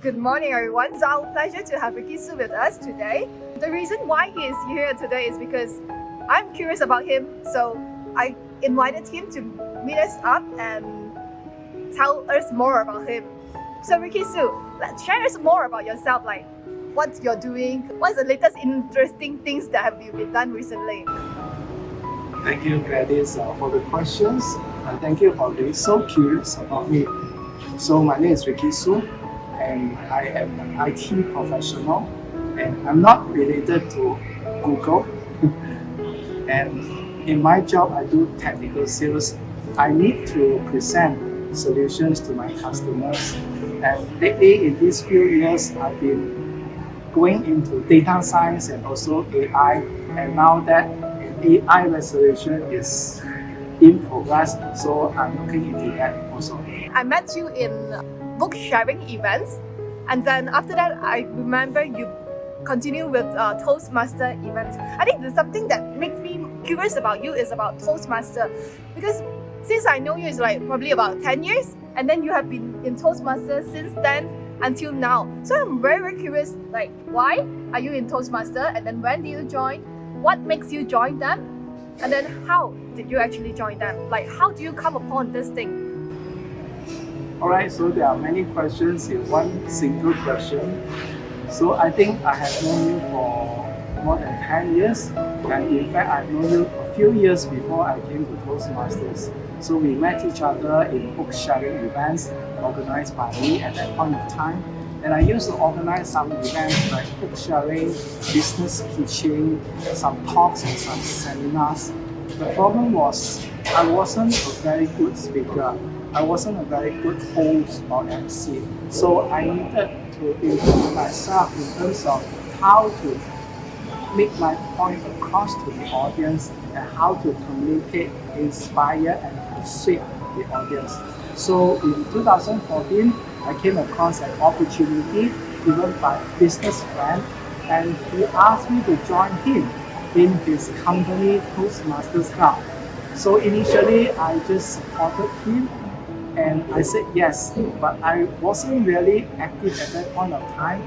Good morning, everyone. It's our pleasure to have Ricky Su with us today. The reason why he is here today is because I'm curious about him, so I invited him to meet us up and tell us more about him. So, Ricky Su, share us more about yourself, like what you're doing, what's the latest interesting things that have you been done recently? Thank you, Gladys, for the questions, and thank you for being so curious about me. So my name is Ricky Su, and I am an IT professional, and I'm not related to Google. And in my job, I do technical sales. I need to present solutions to my customers. And lately, in these few years, I've been going into data science and also AI. And now that AI resolution is in progress, so I'm looking into that also. I met you in book sharing events, and then after that, I remember you continue with Toastmaster events. I think there's something that makes me curious about you is about Toastmaster, because since I know you is like probably about 10 years, and then you have been in Toastmaster since then until now. So I'm very curious, like why are you in Toastmaster, and then when do you join? What makes you join them? And then how did you actually join them? Like how do you come upon this thing? Alright, so there are many questions in one single question. So I think I have known you for more than 10 years, and in fact I've known you a few years before I came to Toastmasters. So we met each other in book sharing events organized by me at that point of time. And I used to organize some events like book sharing, business pitching, some talks and some seminars. The problem was I wasn't a very good speaker. I wasn't a very good host or MC. So I needed to improve myself in terms of how to make my point across to the audience and how to communicate, inspire, and persuade the audience. So in 2014, I came across an opportunity given by a business friend, and he asked me to join him in his company Toastmasters Club. So initially, I just supported him and I said yes, but I wasn't really active at that point of time.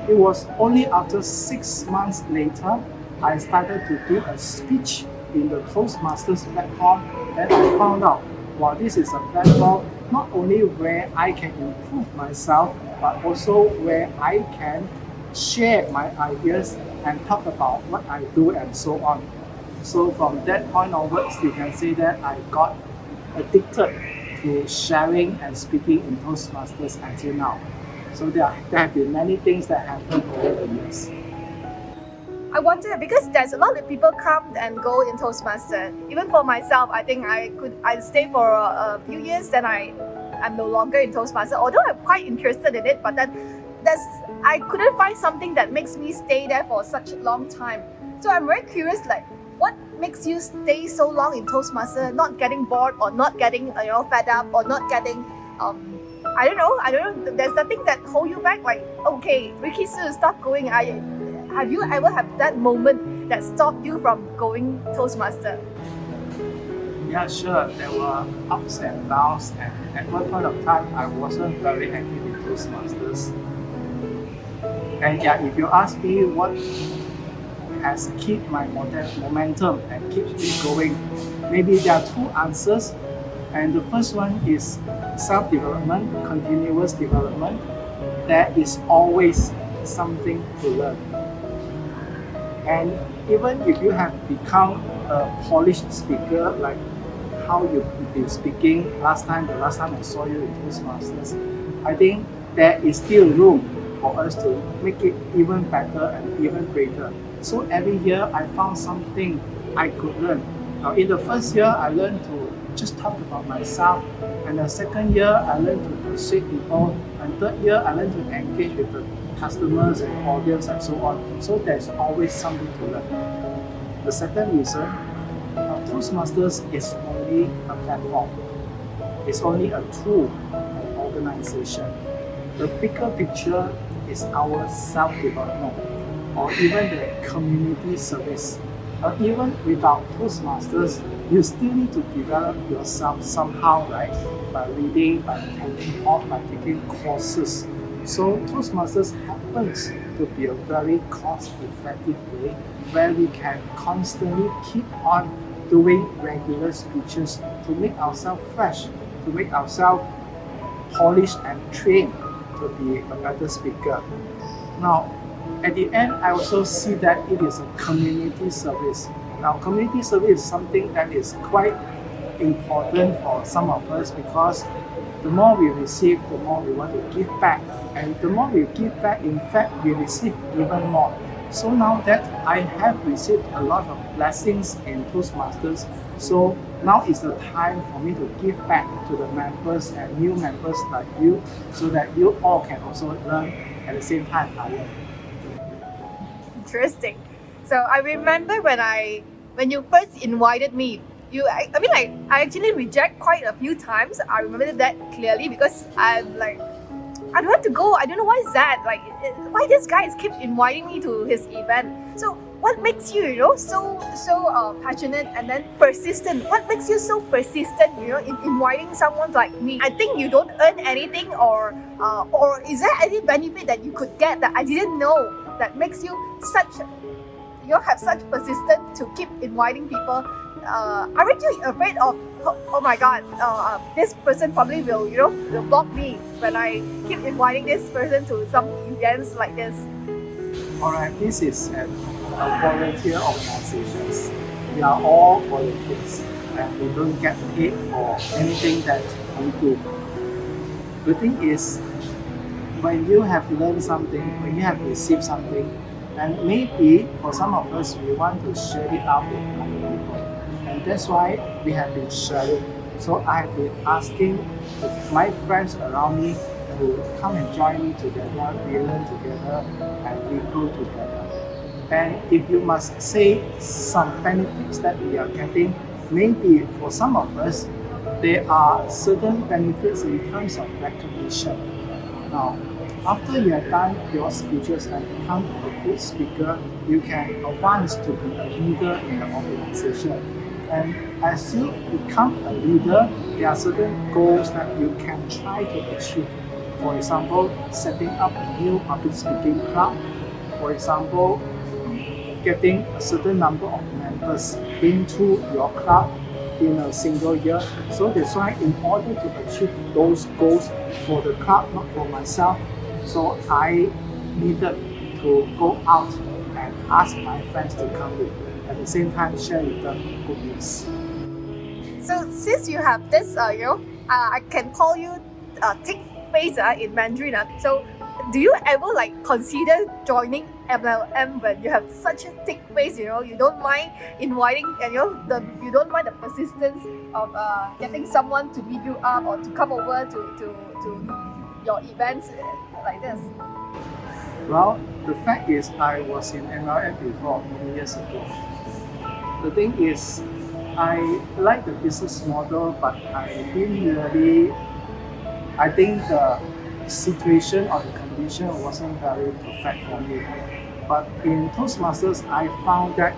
It was only after 6 months later I started to do a speech in the Toastmasters platform that I found out, wow, this is a platform not only where I can improve myself, but also where I can share my ideas and talk about what I do and so on. So from that point onwards, you can say that I got addicted to sharing and speaking in Toastmasters until now. So there have been many things that happened over the years. I wonder because there's a lot of people come and go in Toastmaster. Even for myself, I think I stay for a few years, then I'm no longer in Toastmaster. Although I'm quite interested in it, but then I couldn't find something that makes me stay there for such a long time. So I'm very curious, like what makes you stay so long in Toastmaster, not getting bored or not getting fed up or not getting I don't know. There's nothing that hold you back. Like okay, Ricky Su, stop going. Have you ever had that moment that stopped you from going Toastmaster? Yeah, sure. There were ups and downs, and at one point of time, I wasn't very active in Toastmasters. And yeah, if you ask me what has kept my momentum and keeps me going, maybe there are two answers. And the first one is self-development, continuous development. There is always something to learn. And even if you have become a polished speaker, like how you've been speaking the last time I saw you in Toastmasters, I think there is still room for us to make it even better and even greater. So every year I found something I could learn. Now in the first year I learned to just talk about myself, and the second year I learned to persuade people, and third year I learned to engage with the customers and audience and so on. So there's always something to learn. The second reason, Toastmasters is only a platform. It's only a tool, an organization. The bigger picture is our self-development or even the community service. Even without Toastmasters, you still need to develop yourself somehow, right? By reading, by attending talk, by taking courses. So Toastmasters happens to be a very cost-effective way where we can constantly keep on doing regular speeches to make ourselves fresh, to make ourselves polished and trained to be a better speaker. Now, at the end, I also see that it is a community service. Now, community service is something that is quite important for some of us because the more we receive, the more we want to give back. And the more we give back, in fact, we receive even more. So now that I have received a lot of blessings in Toastmasters, so now is the time for me to give back to the members and new members like you so that you all can also learn at the same time I learn. Interesting. So I remember when you first invited me, I actually reject quite a few times. I remember that clearly because I'm like, I don't want to go. I don't know why is that. Like, why this guy is keep inviting me to his event? So what makes you, so passionate and then persistent? What makes you so persistent, in inviting someone like me? I think you don't earn anything, or is there any benefit that you could get that I didn't know that makes you have such persistence to keep inviting people? Aren't you afraid of, oh my god, this person probably will block me when I keep inviting this person to some events like this? Alright, this is a volunteer organizations. We are all volunteers and we don't get paid for anything that we do. The thing is, when you have learned something, when you have received something, and maybe for some of us, we want to share it out with other people. And that's why we have been sharing. So I have been asking my friends around me to come and join me together, we learn together, and we grow together. And if you must say some benefits that we are getting, maybe for some of us, there are certain benefits in terms of recognition. Now, after you have done your speeches and become a good speaker, you can advance to be a leader in the organization. And as you become a leader, there are certain goals that you can try to achieve. For example, setting up a new public speaking club. For example, getting a certain number of members into your club in a single year. So that's why in order to achieve those goals for the club, not for myself, so I needed to go out and ask my friends to come in. At the same time, share with them good news. So since you have this, I can call you thick face in Mandarin. So do you ever consider joining MLM when you have such a thick face? You don't mind inviting, and you don't mind the persistence of getting someone to meet you up or to come over to your events like this. Well, the fact is I was in MLM before many years ago. The thing is, I like the business model, but I think the situation or the condition wasn't very perfect for me. But in Toastmasters, I found that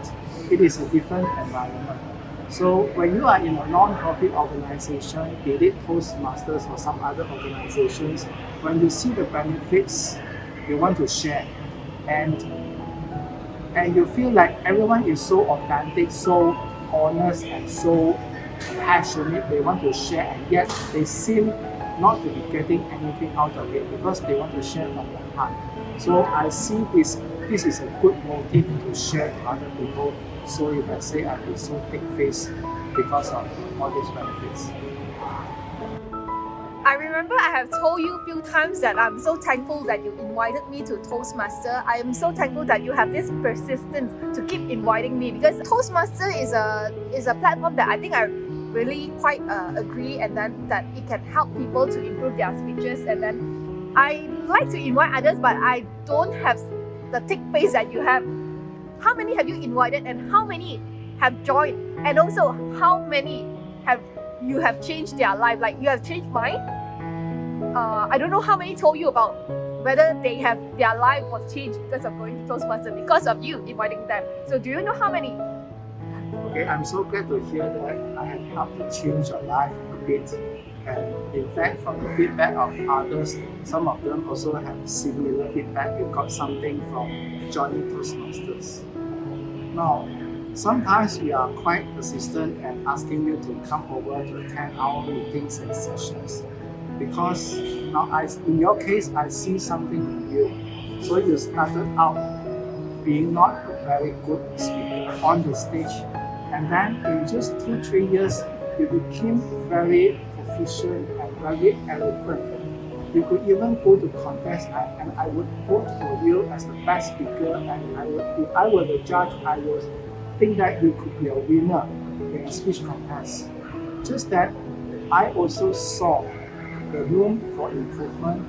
it is a different environment. So when you are in a non-profit organization, be it Toastmasters or some other organizations, when you see the benefits, you want to share. And you feel like everyone is so authentic, so honest, and so passionate. They want to share, and yet they seem not to be getting anything out of it because they want to share from their heart. So I see this is a good motive to share to other people. So you can say I've been so thick-faced because of all these benefits. I remember I have told you a few times that I'm so thankful that you invited me to Toastmaster. I am so thankful that you have this persistence to keep inviting me, because Toastmaster is a platform that I think I really quite agree, and then that it can help people to improve their speeches. And then I like to invite others, but I don't have the thick face that you have. How many have you invited, and how many have joined? And also, how many you have changed their life? Like, you have changed mine. I don't know how many told you about whether their life was changed because of going to Toastmasters, because of you inviting them. So do you know how many? Okay, I'm so glad to hear that I have helped to change your life a bit. And in fact, from the feedback of others, some of them also have similar feedback. You got something from joining Toastmasters. Now, sometimes we are quite persistent and asking you to come over to attend our meetings and sessions. Because now, in your case, I see something in you. So you started out being not a very good speaker on the stage. And then in just 2-3 years, you became very proficient and very eloquent. You could even go to contests, and I would vote for you as the best speaker. And if I were the judge, I would think that you could be a winner in a speech contest. Just that I also saw the room for improvement.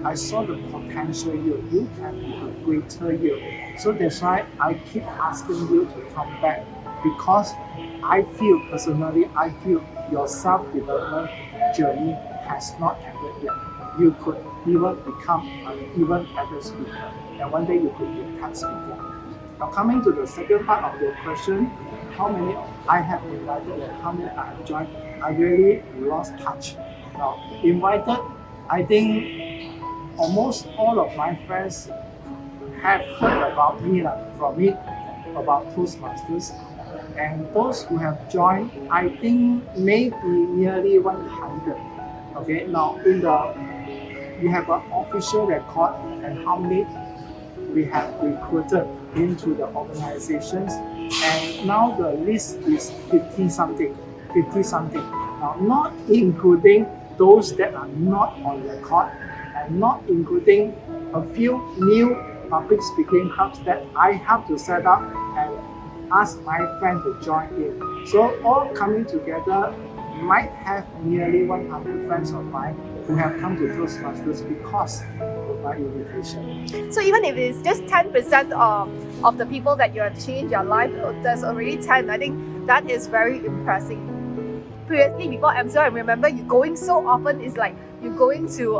I saw the potential you. You can be a greater you. So that's why I keep asking you to come back, because I feel personally, your self-development journey has not ended yet. You could even become an even better speaker, and one day you could be a TED speaker. Now, coming to the second part of your question, how many I have invited and how many I have joined, I really lost touch. Now, invited, I think almost all of my friends have heard about me, from me, about Toastmasters. And those who have joined, I think maybe nearly 100. Okay, now we have an official record and how many we have recruited into the organizations, and now the list is 50 something. Now, not including those that are not on record, and not including a few new public speaking clubs that I have to set up and ask my friend to join in. So all coming together might have nearly 100 friends of mine who have come to Toastmasters because of my invitation. So even if it's just 10% of the people that you have changed your life, there's already 10. I think that is very impressive. Previously, before MCO, I remember you going so often. It's like you're going to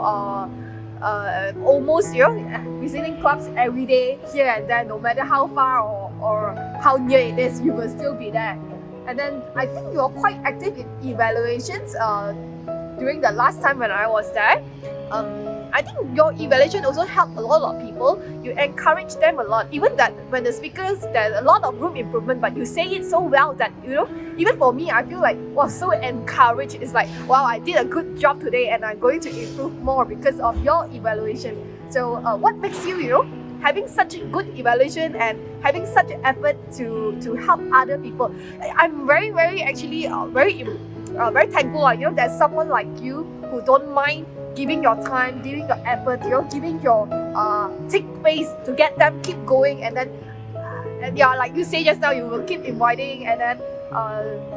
almost, visiting clubs every day here and there, no matter how far or how near it is, you will still be there. And then I think you're quite active in evaluations during the last time when I was there. I think your evaluation also helped a lot of people. You encourage them a lot. Even that when the speakers, there's a lot of room improvement, but you say it so well that, even for me, I feel like, wow, so encouraged. It's like, wow, I did a good job today and I'm going to improve more because of your evaluation. So what makes you, having such a good evaluation and having such an effort to help other people? I'm very, very actually very thankful. There's someone like you who don't mind giving your time, giving your effort, giving your thick face to get them keep going, and then like you say just now, you will keep inviting, and then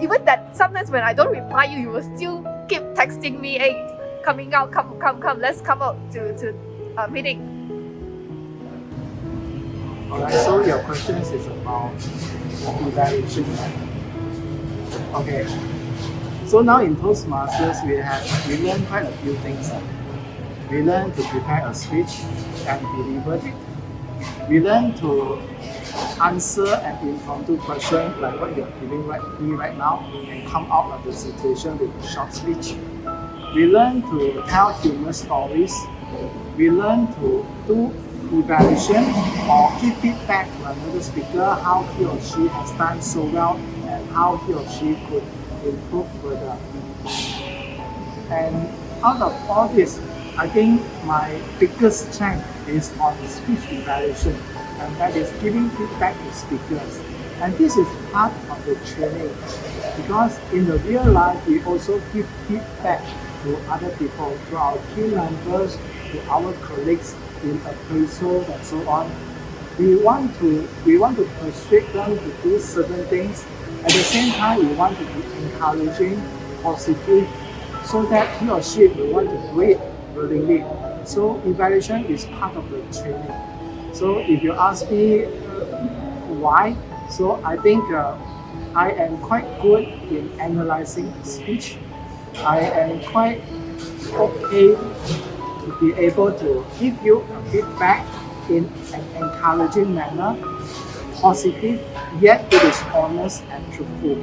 even that sometimes when I don't reply you will still keep texting me, hey, coming out, come, let's come out to a meeting. Alright, so your question is about evaluation, right? Okay. So now in Toastmasters, we learn quite a few things. We learn to prepare a speech and deliver it. We learn to answer an impromptu question like what you're giving me right now and come out of the situation with a short speech. We learn to tell humorous stories. We learn to do evaluation or give feedback to another speaker, how he or she has done so well and how he or she could improve further. And out of all this, I think my biggest strength is on the speech evaluation, and that is giving feedback to speakers. And this is part of the training, because in the real life we also give feedback to other people, to our team members, to our colleagues in appraisal and so on. We want to persuade them to do certain things. At the same time, we want to be encouraging, positive, so that he or she will want to do it willingly. So evaluation is part of the training. So if you ask me why, so I think I am quite good in analyzing speech. I am quite okay to be able to give you a feedback in an encouraging manner, positive, yet it is honest and truthful.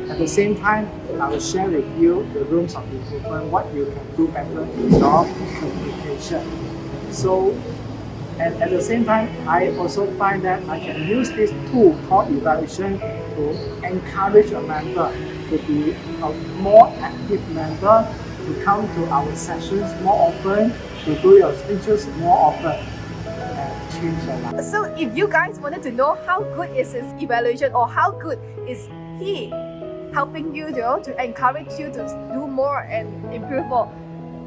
At the same time, I will share with you the rooms of improvement, what you can do better in your communication. So, and at the same time, I also find that I can use this tool called evaluation to encourage a member to be a more active member, to come to our sessions more often, to do your speeches more often, and change your life. So if you guys wanted to know how good is his evaluation or how good is he helping you to encourage you to do more and improve more,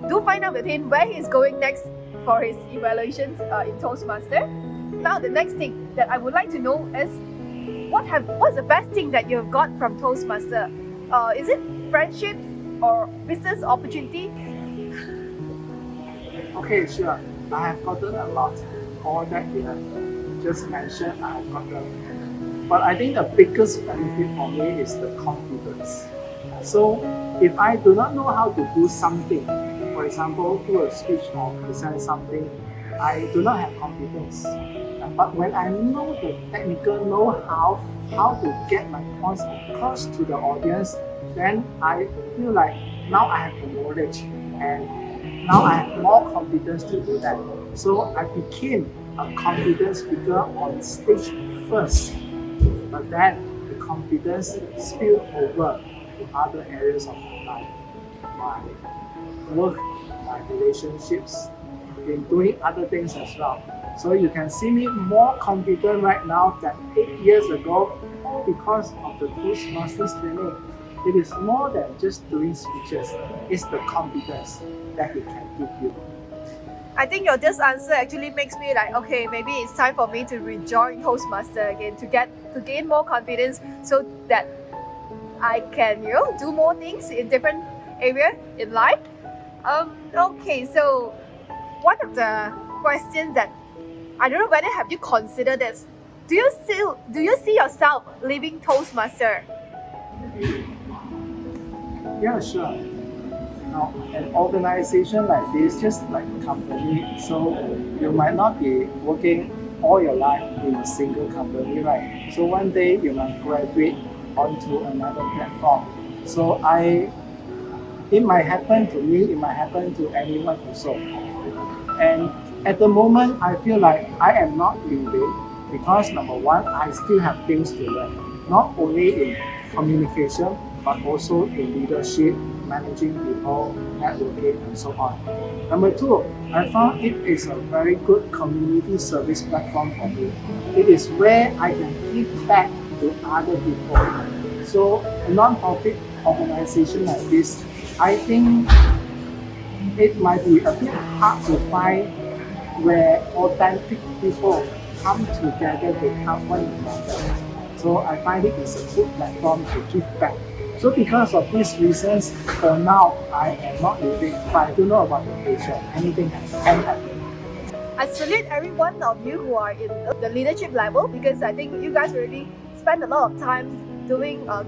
do find out with him where he's going next for his evaluations in Toastmaster. Now the next thing that I would like to know is what's the best thing that you've got from Toastmaster? Is it friendships or business opportunity? Okay, sure. I have gotten a lot. All that you have just mentioned, I have gotten. But I think the biggest benefit for me is the confidence. So if I do not know how to do something, for example, do a speech or present something, I do not have confidence. But when I know the technical know-how, how to get my points across to the audience, then I feel like now I have the knowledge and now I have more confidence to do that. So I became a confident speaker on stage first, but then the confidence spilled over to other areas of my life, my work, my relationships, in doing other things as well. So you can see me more confident right now than 8 years ago, all because of the Toastmasters training. It is more than just doing speeches, it's the confidence that it can give you. I think your this answer actually makes me like, okay, maybe it's time for me to rejoin Toastmaster again to gain more confidence so that I can do more things in different area in life. Okay, so one of the questions that I don't know whether have you considered this. Do you see yourself leaving Toastmaster? Yeah, sure. Now, an organization like this, just like a company, so you might not be working all your life in a single company, right? So one day you might graduate onto another platform. So it might happen to me, it might happen to anyone also. And at the moment, I feel like I am not leaving because number one, I still have things to learn, not only in communication, but also in leadership, managing people, networking, and so on. Number two, I found it is a very good community service platform for me. It is where I can give back to other people. So a non-profit organization like this, I think it might be a bit hard to find where authentic people come together to help one another. So I find it is a good platform to give back. So because of these reasons, for now, I am not leaving, but I don't know about the future. Anything can happen. I salute every one of you who are in the leadership level because I think you guys really spend a lot of time doing all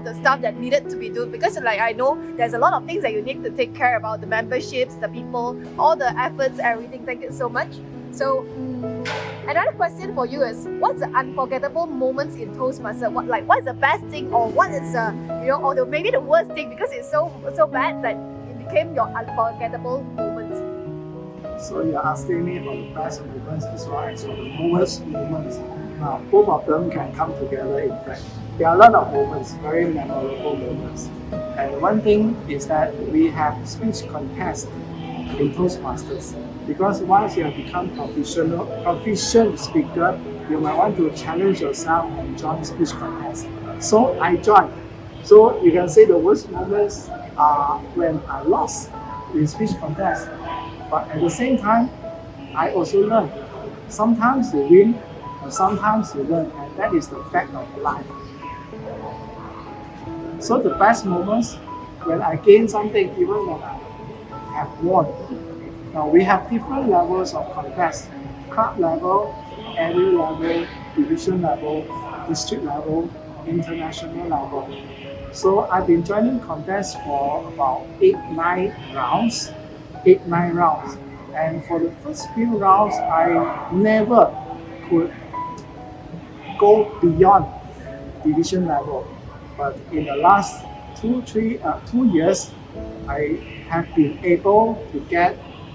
the stuff that needed to be done, because like I know there's a lot of things that you need to take care about, the memberships, the people, all the efforts, everything. Thank you so much. So another question for you is, what's the unforgettable moments in Toastmaster? What's the best thing, or what is or maybe the worst thing, because it's so bad that it became your unforgettable moments? So you're asking me for the best moments as well as for the worst moments. Now, both of them can come together in fact. There are a lot of moments, very memorable moments. And one thing is that we have speech contests in Toastmasters. Because once you have become proficient speaker, you might want to challenge yourself and join speech contest. So I joined. So you can say the worst moments are when I lost in speech contest. But at the same time, I also learn. Sometimes you win, and sometimes you learn, and that is the fact of life. So the best moments when I gain something, even when I have won. Now we have different levels of contest: club level, area level, division level, district level, international level. So I've been joining contests for about 8-9 rounds. And for the first few rounds, I never could go beyond division level. But in the last 2 years, I have been able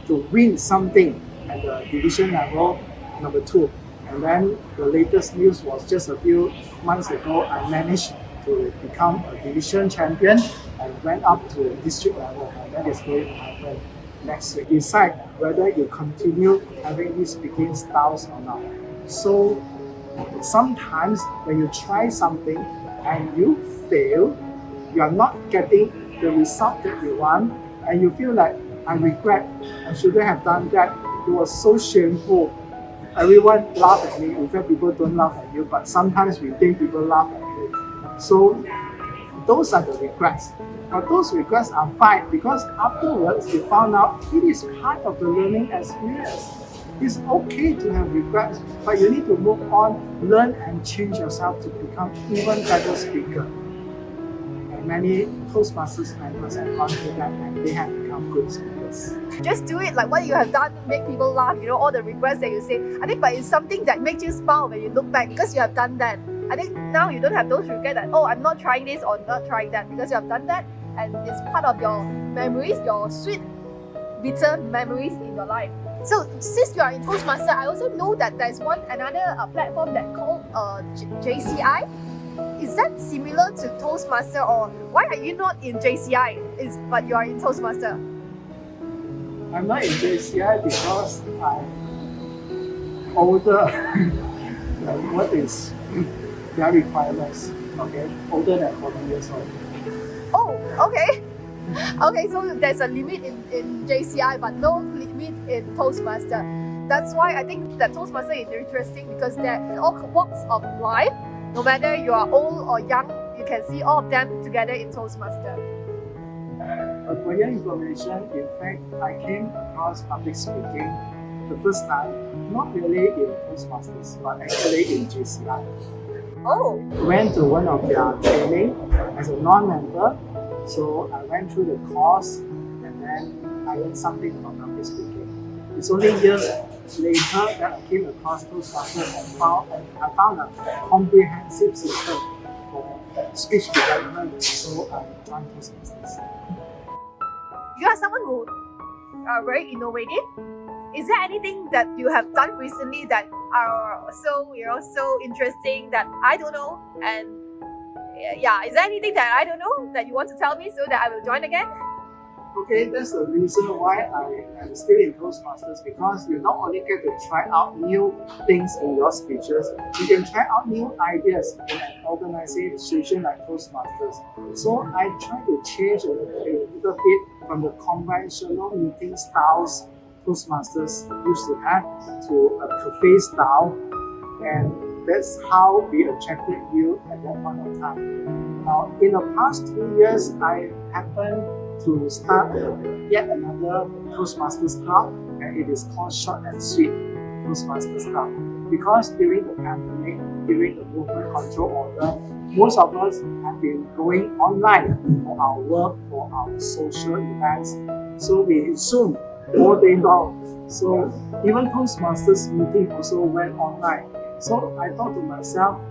to win something at the division level, number 2. And then the latest news was just a few months ago, I managed to become a division champion and went up to district level, and that is going to happen next week. Decide whether you continue having these speaking styles or not. So sometimes when you try something and you fail, you are not getting the result that you want, and you feel like, I regret, I shouldn't have done that, it was so shameful. Everyone laughed at me. In fact, people don't laugh at you, but sometimes we think people laugh at you. So those are the regrets. But those regrets are fine, because afterwards you found out it is part of the learning experience. It's okay to have regrets, but you need to move on, learn and change yourself to become even better speaker. And many Toastmasters members have gone through that and they have become good speakers. Just do it, like what you have done, make people laugh, all the regrets that you say. I think, but it's something that makes you smile when you look back because you have done that. I think now you don't have those regrets that, I'm not trying this or not trying that, because you have done that and it's part of your memories, your sweet, bitter memories in your life. So since you are in Toastmaster, I also know that there's another platform that called JCI. Is that similar to Toastmaster, or why are you not in JCI but you are in Toastmaster? I'm not in JCI because I'm older than what is their requirements. Okay, older than 40 years old. Oh, okay. Okay, so there's a limit in JCI but no limit in Toastmaster. That's why I think that Toastmaster is interesting, because there are all walks of life. No matter you are old or young, you can see all of them together in Toastmaster. But for your information, in fact, I came across public speaking the first time, not really in Toastmasters, but actually in JCI. Oh, I went to one of their training as a non-member, so I went through the course and then I learned something about public speaking. It's only years later that I came across Toastmasters and I found a comprehensive system for speech development, so I joined Toastmasters. you are someone who are very innovative. Is there anything that you have done recently that are so interesting that I don't know? And is there anything that I don't know that you want to tell me so that I will join again? Okay, that's the reason why I am still in Toastmasters, because you not only get to try out new things in your speeches, you can try out new ideas in an organization like Toastmasters. So I try to change a little bit from the conventional meeting styles Toastmasters used to have to a cafe style, and that's how we attracted you at that point of time. Now, in the past 2 years, I happened to start yet another Toastmasters Club, and it is called Short and Sweet Toastmasters Club. Because during the pandemic, during the movement control order, most of us have been going online for our work, for our social events. So we Zoom all day long. So even Toastmasters meeting also went online. So I thought to myself,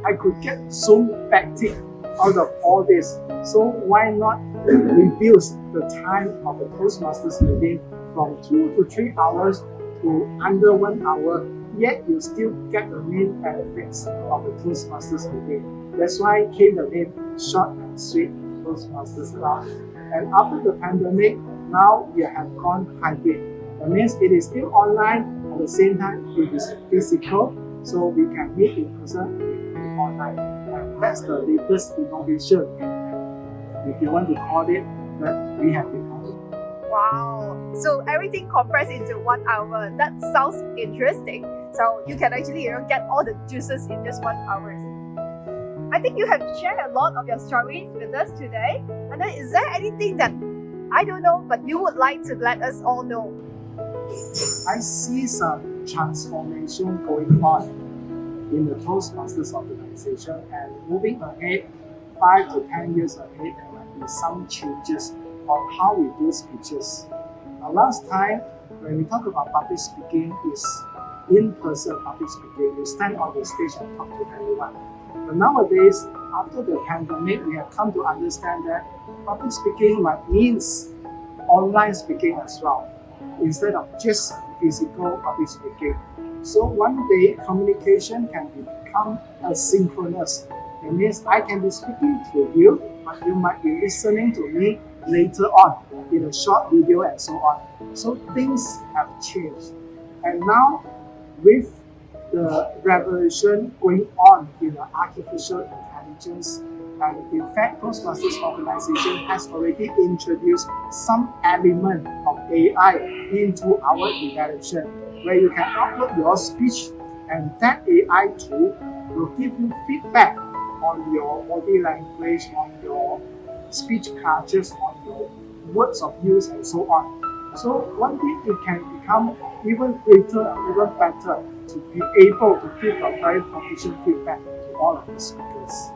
I could get Zoom fatigue out of all this. So why not reduce the time of the Toastmasters meeting from 2 to 3 hours to under 1 hour, yet you still get the main benefits of the Toastmasters meeting. That's why came the name Short and Sweet Toastmasters Club. And after the pandemic, now we have gone hybrid. That means it is still online, at the same time it is physical, so we can meet in person with online. And that's the latest innovation, if you want to call it, that we have been having. Wow. So everything compressed into 1 hour. That sounds interesting. So you can actually get all the juices in just 1 hour. I think you have shared a lot of your stories with us today. And then is there anything that I don't know but you would like to let us all know? I see some transformation going on in the Toastmasters organization, and moving ahead 5 to 10 years ahead, there might be some changes on how we do speeches. Last time, when we talk about public speaking, is in-person public speaking. You stand on the stage and talk to everyone. But nowadays, after the pandemic, we have come to understand that public speaking might means online speaking as well, instead of just physical public speaking. So one day, communication can become asynchronous. It means I can be speaking to you, but you might be listening to me later on in a short video and so on. So things have changed. And now, with the revolution going on in the artificial intelligence, and in fact, Toastmasters organization has already introduced some element of AI into our evaluation, where you can upload your speech and that AI tool will give you feedback on your body language, on your speech cultures, on your words of use, and so on. So one day it can become even greater and even better to be able to give a very proficient feedback to all of the speakers.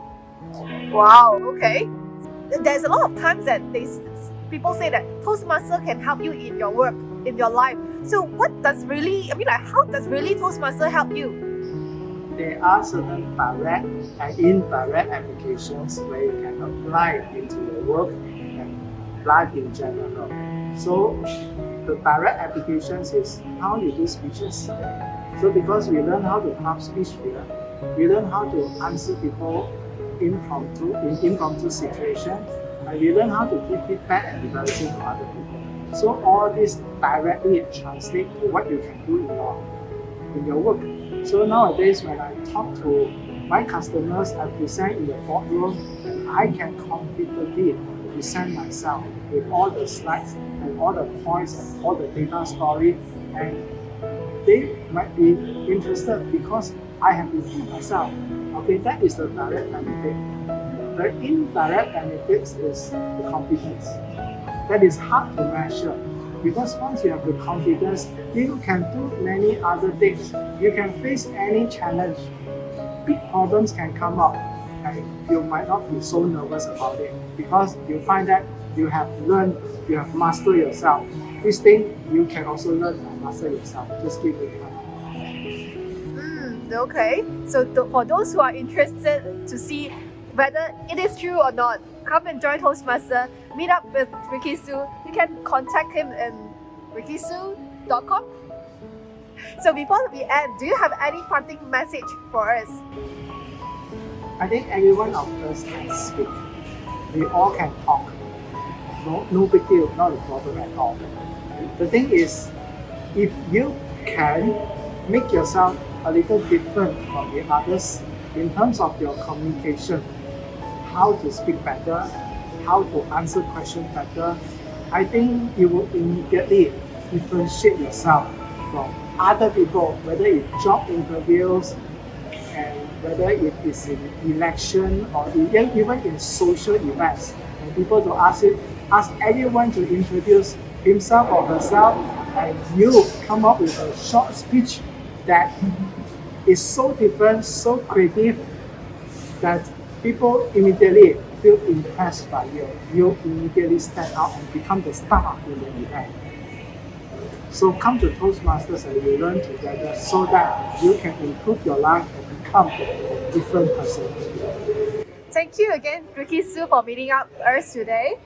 Wow, okay. There's a lot of times that people say that Toastmaster can help you in your work, in your life. So what does really, how does really Toastmaster help you? There are certain direct and indirect applications where you can apply into your work and life in general. So the direct applications is how you do speeches. So because we learn how to craft speech here, we learn how to answer people in impromptu situations, and we learn how to give feedback and evaluation to other people. So all this directly translate to what you can do in your work. So nowadays when I talk to my customers, I present in the boardroom, and I can confidently present myself with all the slides and all the points and all the data story, and they might be interested because I have been myself. Okay, that is the direct benefit. The indirect benefits is the confidence. That is hard to measure, because once you have the confidence, you can do many other things. You can face any challenge. Big problems can come up, and you might not be so nervous about it because you find that you have learned, you have mastered yourself. This thing you can also learn and master yourself. Just give it time. Okay. So for those who are interested to see whether it is true or not, come and join Toastmaster, meet up with Ricky Sue. You can contact him in rickysue.com. So before we end, do you have any parting message for us? I think every one of us can speak. We all can talk. No big deal, not a problem at all. The thing is, if you can make yourself a little different from the others in terms of your communication, how to speak better, how to answer questions better, I think you will immediately differentiate yourself from other people, whether it's job interviews and whether it is in election or even in social events. And people to ask everyone to introduce himself or herself, and you come up with a short speech that is so different, so creative, that people immediately feel impressed by you. You immediately stand out and become the star in the event. So come to Toastmasters and we learn together so that you can improve your life and become a different person. Thank you again, Ricky Sue, for meeting up with us today.